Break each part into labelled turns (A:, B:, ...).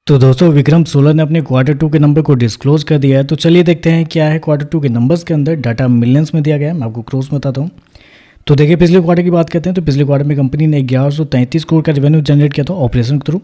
A: तो दोस्तों विक्रम सोलर ने अपने क्वार्टर टू के नंबर को डिस्क्लोज कर दिया है। तो चलिए देखते हैं क्या है क्वार्टर टू के नंबर्स के अंदर। डाटा मिलियंस में दिया गया है, मैं आपको क्रोस में बताता हूँ। तो देखिए पिछले क्वार्टर की बात करते हैं तो पिछले क्वार्टर में कंपनी ने 1133 करोड़ का रेवेन्यू जनरेट किया था ऑपरेशन के थ्रू।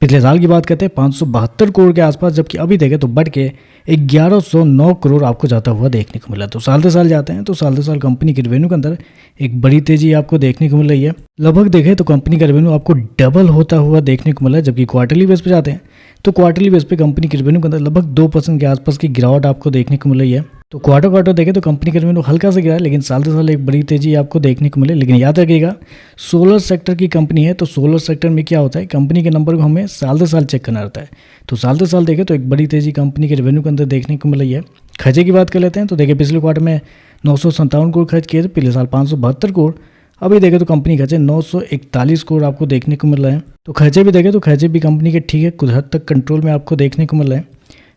A: पिछले साल की बात करते हैं 572 करोड़ के आसपास, जबकि अभी देखें तो बढ़ के 1109 करोड़ आपको जाता हुआ देखने को मिला। तो साल दर साल जाते हैं तो साल दर साल कंपनी के रेवेन्यू के अंदर एक बड़ी तेजी आपको देखने को मिल रही है। लगभग देखें तो कंपनी का रेवेन्यू आपको डबल होता हुआ देखने को मिला है। जबकि क्वार्टरली बेस पे जाते हैं तो क्वार्टरली बेस पे कंपनी के रेवेन्यू के अंदर लगभग 2% के आसपास की गिरावट आपको देखने को मिल रही है। तो क्वार्टर देखें तो कंपनी का रेवेन्यू हल्का सा गिरा है, लेकिन साल दर साल एक बड़ी तेजी आपको देखने को मिले। लेकिन याद रखिएगा सोलर सेक्टर की कंपनी है, तो सोलर सेक्टर में क्या होता है, कंपनी के नंबर को हमें साल दर साल चेक करना रहता है। तो साल दर साल देखें तो एक बड़ी तेजी कंपनी के रेवेन्यू के अंदर देखने को मिल रही है। खर्चे की बात कर लेते हैं तो देखिए पिछले क्वार्टर में 957 करोड़ खर्च किए थे, पिछले साल 572 करोड़। अभी देखें तो कंपनी खर्चे 941 करोड़ आपको देखने को मिल रहे हैं। तो खर्चे भी देखें तो खर्चे भी कंपनी के ठीक है कुछ हद तक कंट्रोल में आपको देखने को मिल रहे हैं।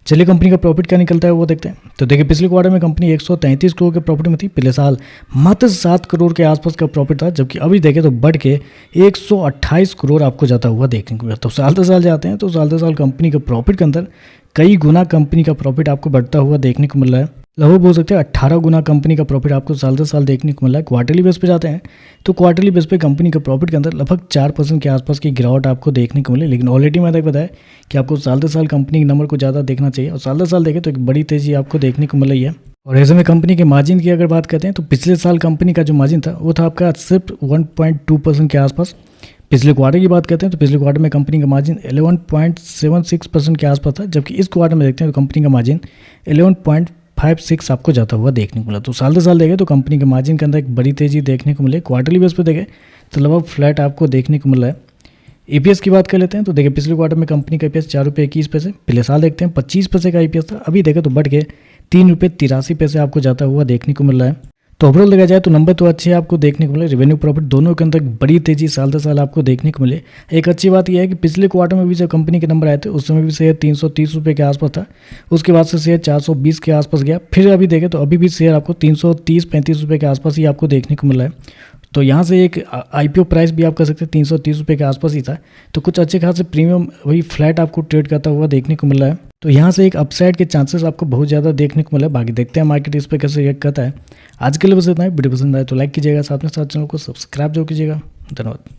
A: चलिए कंपनी का प्रॉफिट क्या निकलता है वो देखते हैं। तो देखिए पिछले क्वार्टर में कंपनी 133 करोड़ के प्रॉफिट में थी, पिछले साल मात्र 7 करोड़ के आसपास का प्रॉफिट था, जबकि अभी देखें तो बढ़ के 128 करोड़ आपको जाता हुआ देखने को मिला। तो साल दर साल जाते हैं तो साल दर साल कंपनी के प्रॉफिट के अंदर कई गुना कंपनी का प्रॉफिट आपको बढ़ता हुआ देखने को मिल रहा है। लगभग बोल सकते हैं 18 गुना कंपनी का प्रॉफिट आपको साल दर साल देखने को मिला है। क्वार्टरली बेस पे जाते हैं तो क्वार्टरली बेस पे कंपनी के प्रॉफिट के अंदर लगभग 4% के आसपास की गिरावट आपको देखने को मिली। लेकिन ऑलरेडी मैंने बताया कि आपको साल दर साल कंपनी के नंबर को ज़्यादा देखना चाहिए, और साल दर साल देखें तो एक बड़ी तेजी आपको देखने को मिल रही है। और ऐसे में कंपनी के मार्जिन की अगर बात करते हैं तो पिछले साल कंपनी का जो मार्जिन था वो था आपका सिर्फ 1.2% के आसपास। पिछले क्वार्टर की बात करते हैं तो पिछले क्वार्टर में कंपनी का मार्जिन 11.76% के आसपास था, जबकि इस क्वार्टर में देखते हैं तो कंपनी का मार्जिन 11.56 आपको जाता हुआ देखने को मिला। तो साल दर साल देखें तो कंपनी के मार्जिन के अंदर एक बड़ी तेजी देखने को मिले। क्वार्टरली बेस पे देखें तो लगभग फ्लैट आपको देखने को मिल रहा है। ईपीएस की बात कर लेते हैं तो देखिए पिछले क्वार्टर में कंपनी का ईपीएस 4.21 रुपये, पिछले साल देखते हैं 25 पैसे का ईपीएस था, अभी देखें तो बढ़ के 3.83 रुपये आपको जाता हुआ देखने को मिल रहा है। तो ओवरऑल देखा जाए तो नंबर तो अच्छे आपको देखने को मिले, रेवेन्यू प्रॉफिट दोनों के अंदर बड़ी तेजी साल दर साल आपको देखने को मिले। एक अच्छी बात यह है कि पिछले क्वार्टर में भी जब कंपनी के नंबर आए थे उस समय भी शेयर 330 रुपये के आसपास था, उसके बाद से शेयर 420 के आसपास गया, फिर अभी देखें तो अभी भी शेयर आपको 330-35 रुपये के आसपास ही आपको देखने को मिला है। तो यहाँ से एक आईपीओ प्राइस भी आप कह सकते हैं 330 रुपये के आसपास ही था। तो कुछ अच्छे खासे प्रीमियम वही फ्लैट आपको ट्रेड करता हुआ देखने को मिल रहा है। तो यहाँ से एक अपसाइड के चांसेस आपको बहुत ज़्यादा देखने को मिला है। बाकी देखते हैं मार्केट इस पर कैसे रिएक्ट करता है। आज के लिए बस इतना ही। वीडियो पसंद आए तो लाइक कीजिएगा, साथ में साथ चैनल को सब्सक्राइब जरूर कीजिएगा। धन्यवाद।